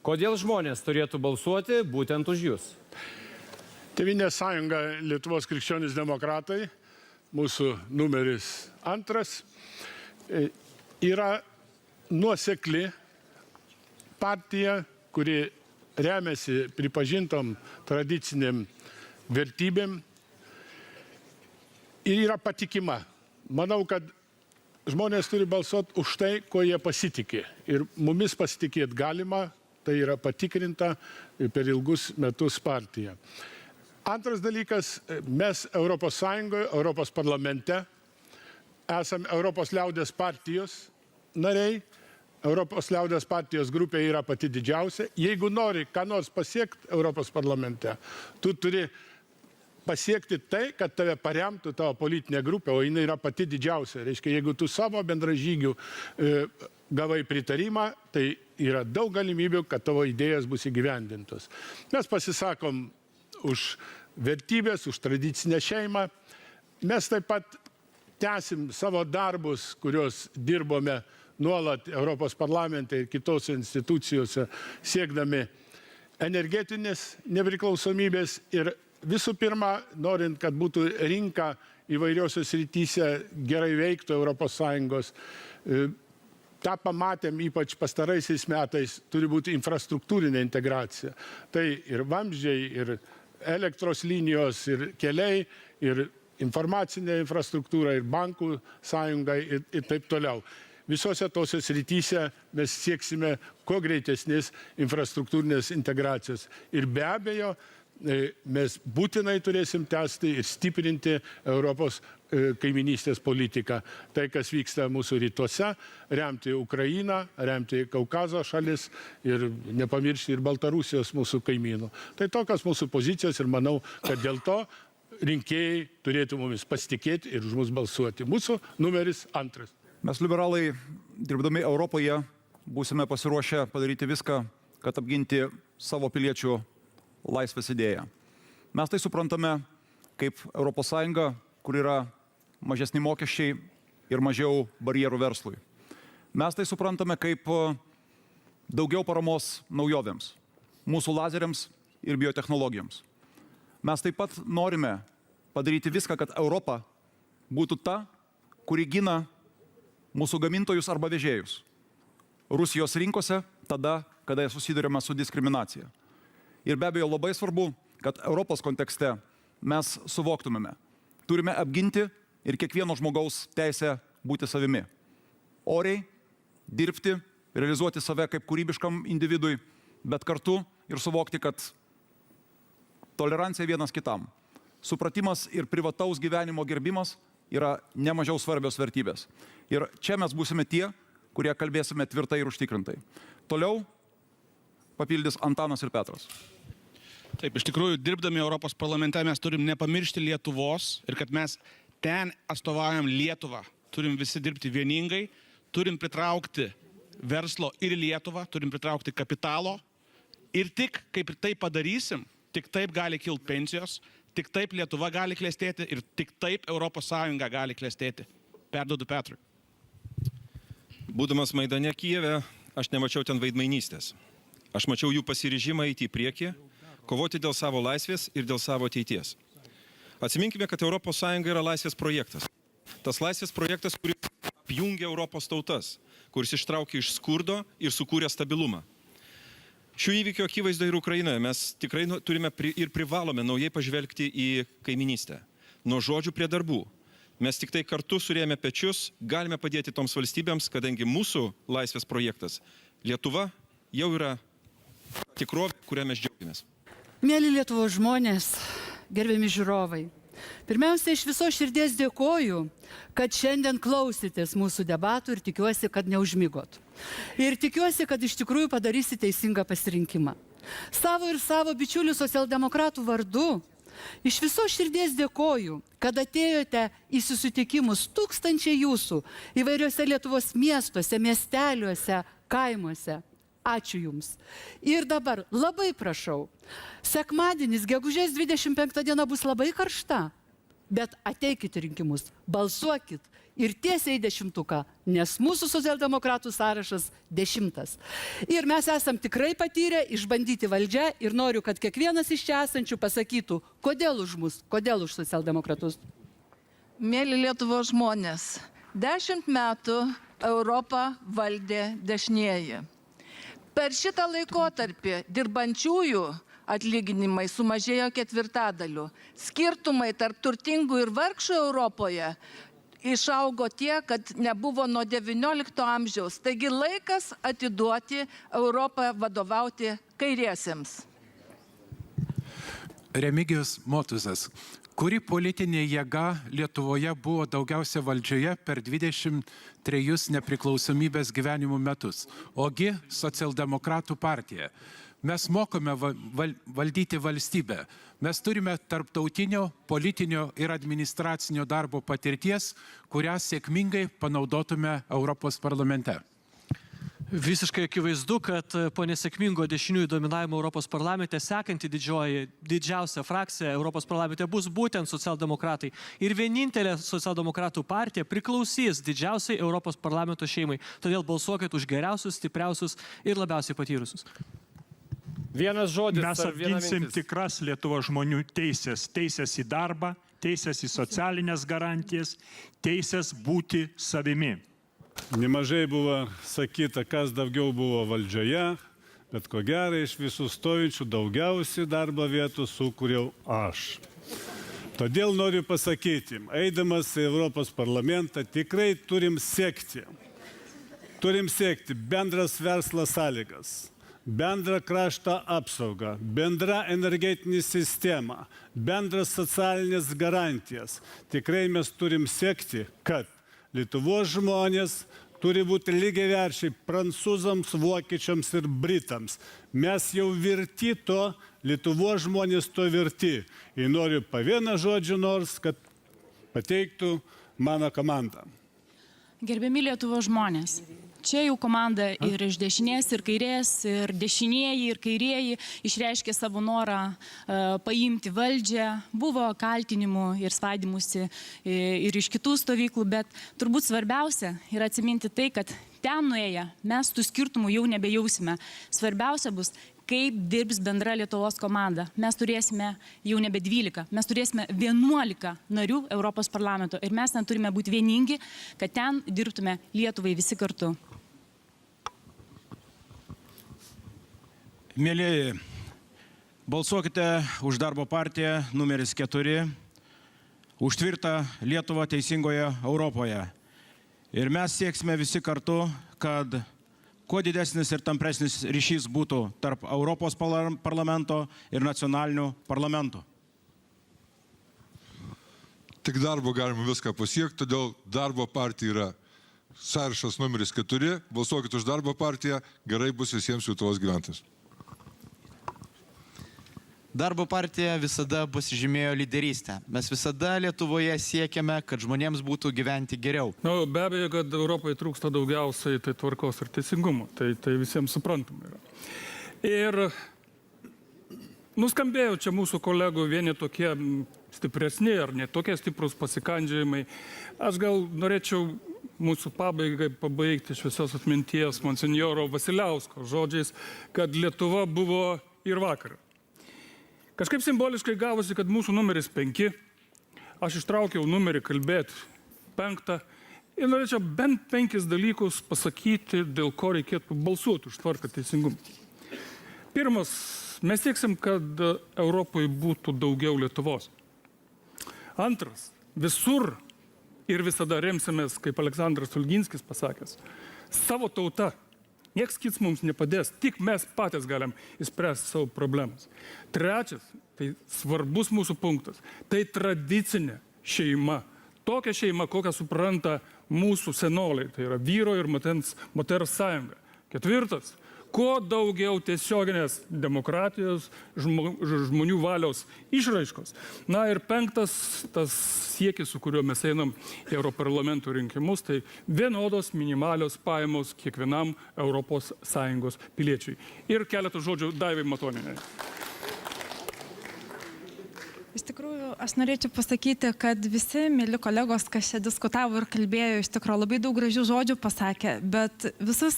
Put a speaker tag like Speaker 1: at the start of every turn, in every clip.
Speaker 1: Kodėl žmonės turėtų balsuoti būtent už jūs?
Speaker 2: Tėvynės sąjunga Lietuvos krikščionys demokratai, mūsų numeris 2, yra nuosekli partija, kuri remiasi pripažintom tradiciniam vertybėm ir yra patikima. Manau, kad žmonės turi balsuoti už tai, ko jie pasitikė. Ir mumis pasitikėti galima, tai yra patikrinta per ilgus metus partija. Antras dalykas, mes Europos Sąjungoje, Europos parlamente esame Europos liaudės partijos nariai. Europos liaudės partijos grupė yra pati didžiausia. Jeigu nori ką nors pasiekti Europos parlamente, tu turi pasiekti tai, kad tave paremtų tavo politinė grupė, o jinai yra pati didžiausia. Reiškia, jeigu tu savo bendražygių gavai pritarimą, tai yra daug galimybių, kad tavo idėjas bus įgyvendintos. Mes pasisakom už vertybės, už tradicinę šeimą. Mes taip pat tęsim savo darbus, kuriuos dirbome nuolat Europos parlamente ir kitose institucijose, siekdami energetinės nepriklausomybės ir visų pirma, norint, kad būtų rinka įvairiosios rytyse gerai veiktų Europos Sąjungos. Ta pamatėm ypač pastaraisiais metais, turi būti infrastruktūrinė integracija. Tai ir vamzdžiai, ir elektros linijos, ir keliai, ir informacinė infrastruktūra, ir bankų sąjunga ir taip toliau. Visose tose srityse mes sieksime kuo greitesnės infrastruktūrinės integracijos. Ir be abejo, mes būtinai turėsim tęsti ir stiprinti Europos kaiminystės politiką. Tai, kas vyksta mūsų rytuose, remti Ukrainą, remti Kaukazo šalis ir nepamiršti ir Baltarusijos mūsų kaimynų. Tai tokios mūsų pozicijos ir manau, kad dėl to rinkėjai turėtų mumis pasitikėti ir už mus balsuoti. Mūsų numeris 2.
Speaker 3: Mes liberalai, dirbdami Europoje, būsime pasiruošę padaryti viską, kad apginti savo piliečių laisvės idėją. Mes tai suprantame kaip Europos Sąjunga, kur yra mažesni mokesčiai ir mažiau barjerų verslui. Mes tai suprantame kaip daugiau paramos naujovėms, mūsų lazeriams ir biotechnologijoms. Mes taip pat norime padaryti viską, kad Europa būtų ta, kuri gina mūsų gamintojus arba vežėjus Rusijos rinkose tada, kada susiduriame su diskriminacija. Ir be abejo labai svarbu, kad Europos kontekste mes suvoktumėme. Turime apginti ir kiekvieno žmogaus teisę būti savimi. Oriai, dirbti, realizuoti save kaip kūrybiškam individui, bet kartu ir suvokti, kad tolerancija vienas kitam, supratimas ir privataus gyvenimo gerbimas yra nemažiau svarbios vertybės. Ir čia mes būsime tie, kurie kalbėsime tvirtai ir užtikrintai. Toliau papildys Antanas ir Petras.
Speaker 4: Taip, iš tikrųjų, dirbdami Europos parlamente mes turim nepamiršti Lietuvos ir kad mes ten atstovaujam Lietuvą. Turim visi dirbti vieningai, turim pritraukti verslo ir Lietuvą, turim pritraukti kapitalo ir tik kaip tai padarysim, tik taip gali kilti pensijos, tik taip Lietuva gali klestėti ir tik taip Europos Sąjunga gali klestėti. Perduodu Petrui.
Speaker 5: Būdamas Maidane Kijeve, aš nemačiau ten veidmainystės. Aš mačiau jų pasiryžimą eiti į priekį, kovoti dėl savo laisvės ir dėl savo ateities. Atsiminkime, kad Europos Sąjunga yra laisvės projektas. Tas laisvės projektas, kuris apjungia Europos tautas, kuris ištraukia iš skurdo ir sukūrė stabilumą. Šių įvykių akivaizdoje ir Ukrainoje mes tikrai turime ir privalome naujai pažvelgti į kaiminystę. Nuo žodžių prie darbų. Mes tik tai kartu surėmę pečius galime padėti toms valstybėms, kadangi mūsų laisvės projektas Lietuva jau yra tikrovė, kurią mes džiaugiamės.
Speaker 6: Mėly Lietuvos žmonės, gerbiami žiūrovai, pirmiausia, iš viso širdies dėkoju, kad šiandien klausytės mūsų debatų ir tikiuosi, kad neužmigot. Ir tikiuosi, kad iš tikrųjų padarysite teisingą pasirinkimą. Savo ir savo bičiulių socialdemokratų vardu iš viso širdies dėkoju, kad atėjote į susitikimus tūkstančiai jūsų įvairiuose Lietuvos miestuose, miesteliuose, kaimuose. Ačiū Jums. Ir dabar labai prašau, sekmadienis, gegužės 25 diena bus labai karšta, bet ateikit rinkimus, balsuokit ir tiesiai į 10-tuką, nes mūsų socialdemokratų sąrašas 10. Ir mes esam tikrai patyrę išbandyti valdžią ir noriu, kad kiekvienas iš čia esančių pasakytų, kodėl už mus, kodėl už socialdemokratus.
Speaker 7: Mėly Lietuvos žmonės, 10 metų Europą valdė dešinieji. Per šitą laikotarpį dirbančiųjų atlyginimai sumažėjo 4/4. Skirtumai tarp turtingų ir vargšų Europoje išaugo tiek, kad nebuvo nuo XIX amžiaus. Taigi laikas atiduoti Europą vadovauti kairiesiems.
Speaker 8: Remigijus Motuzas. Kuri politinė jėga Lietuvoje buvo daugiausia valdžioje per 23 nepriklausomybės gyvenimo metus? Ogi socialdemokratų partija. Mes mokame valdyti valstybę. Mes turime tarptautinio, politinio ir administracinio darbo patirties, kurią sėkmingai panaudotume Europos parlamente.
Speaker 9: Visiškai akivaizdu, kad po nesėkmingo dešiniųjų dominavimo Europos parlamente sekanti didžiausia frakcija Europos parlamente bus būtent socialdemokratai. Ir vienintelė socialdemokratų partija priklausys didžiausiai Europos parlamento šeimai. Todėl balsuokit už geriausius, stipriausius ir labiausiai patyrusius.
Speaker 1: Vienas žodis.
Speaker 10: Mes apginsim tikras Lietuvos žmonių teisės. Teisės į darbą, teisės į socialinės garantijas, teisės būti savimi.
Speaker 2: Nemažai buvo sakyta, kas daugiau buvo valdžioje, bet ko gero iš visų stovinčių daugiausiai darbo vietų sukūriau aš. Todėl noriu pasakyti, eidamas į Europos parlamentą tikrai turim siekti bendras verslo sąlygas, bendrą krašto apsaugą, bendrą energetinį sistemą, bendras socialinės garantijas. Tikrai mes turim siekti, kad Lietuvos žmonės turi būti lygiaverčiai prancūzams, vokiečiams ir britams. Mes jau virti to, Lietuvos žmonės to virti. Ir noriu pa vieną žodžių nors, kad pateiktų mano komandą.
Speaker 11: Gerbiami Lietuvos žmonės, čia jau komanda ir iš dešinės, ir kairės, ir dešinieji, ir kairieji išreiškė savo norą paimti valdžią. Buvo kaltinimų ir svaidimusi ir iš kitų stovyklų, bet turbūt svarbiausia yra atsiminti tai, kad ten nuėję mes tų skirtumų jau nebejausime. Svarbiausia bus, kaip dirbs bendra Lietuvos komanda. Mes turėsime jau nebe 12, mes turėsime 11 narių Europos parlamento ir mes ten turime būti vieningi, kad ten dirbtume Lietuvai visi kartu.
Speaker 4: Mėlyjeji, balsuokite už darbo partiją numeris 4, už tvirtą Lietuvą teisingoje Europoje. Ir mes sieksime visi kartu, kad kuo didesnis ir tampresnis ryšys būtų tarp Europos parlamento ir nacionalinių parlamentų.
Speaker 12: Tik darbo galima viską pasiekti, todėl darbo partija yra sąrašas numeris 4. Balsuokit už darbo partiją, gerai bus visiems Lietuvos gyventojams.
Speaker 13: Darbo partija visada pasižymėjo lyderystę. Mes visada Lietuvoje siekiame, kad žmonėms būtų gyventi geriau.
Speaker 14: Be abejo, kad Europoje trūksta daugiausiai tai tvarkos ir teisingumo. Tai visiems suprantama yra. Ir nuskambėjo čia mūsų kolegų vieni tokie stipresni ar ne tokie stiprus pasikandžiojimai. Aš gal norėčiau mūsų pabaigai pabaigti šviesios atminties monsinjoro Vasiliausko žodžiais, kad Lietuva buvo ir vakar. Kažkaip simboliškai gavosi, kad mūsų numeris 5, aš ištraukiau numerį kalbėti 5 ir norėčiau bent 5 dalykus pasakyti, dėl ko reikėtų balsuoti už tvarką teisingumą. Pirmas, mes sieksim, kad Europoje būtų daugiau Lietuvos. Antras, visur ir visada remsimės, kaip Aleksandras Stulginskis pasakęs, savo tauta. Niekas kits mums nepadės, tik mes patys galim išspręsti savo problemas. Trečias, tai svarbus mūsų punktas, tai tradicinė šeima. Tokia šeima, kokią supranta mūsų senoliai, tai yra vyro ir moters sąjunga. Ketvirtas, kuo daugiau tiesioginės demokratijos, žmonių valios išraiškos. Na ir 5, tas siekis, su kuriuo mes einam į Europarlamento rinkimus, tai vienodos minimalios pajamos kiekvienam Europos Sąjungos piliečiui. Ir keletą žodžių Daivai Matonienei.
Speaker 11: Iš tikrųjų, aš norėčiau pasakyti, kad visi mėly kolegos, kas čia diskutavo ir kalbėjo, iš tikrųjų labai daug gražių žodžių pasakė, bet visus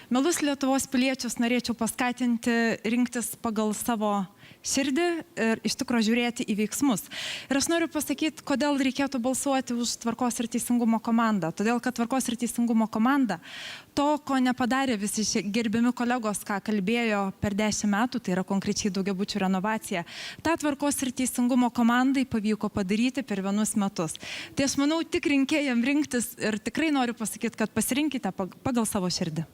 Speaker 11: mielus Lietuvos piliečius norėčiau paskatinti rinktis pagal savo širdį ir iš tikrųjų žiūrėti į veiksmus. Ir aš noriu pasakyti, kodėl reikėtų balsuoti už Tvarkos ir Teisingumo komandą. Todėl, kad Tvarkos ir Teisingumo komanda to, ko nepadarė visi šie gerbiami kolegos, ką kalbėjo per 10 metų, tai yra konkrečiai daugiabučių renovacija, tą Tvarkos ir Teisingumo komandai pavyko padaryti per 1 metus. Tai aš manau, tik rinkėjams rinktis ir tikrai noriu pasakyti, kad pasirinkite pagal savo širdį.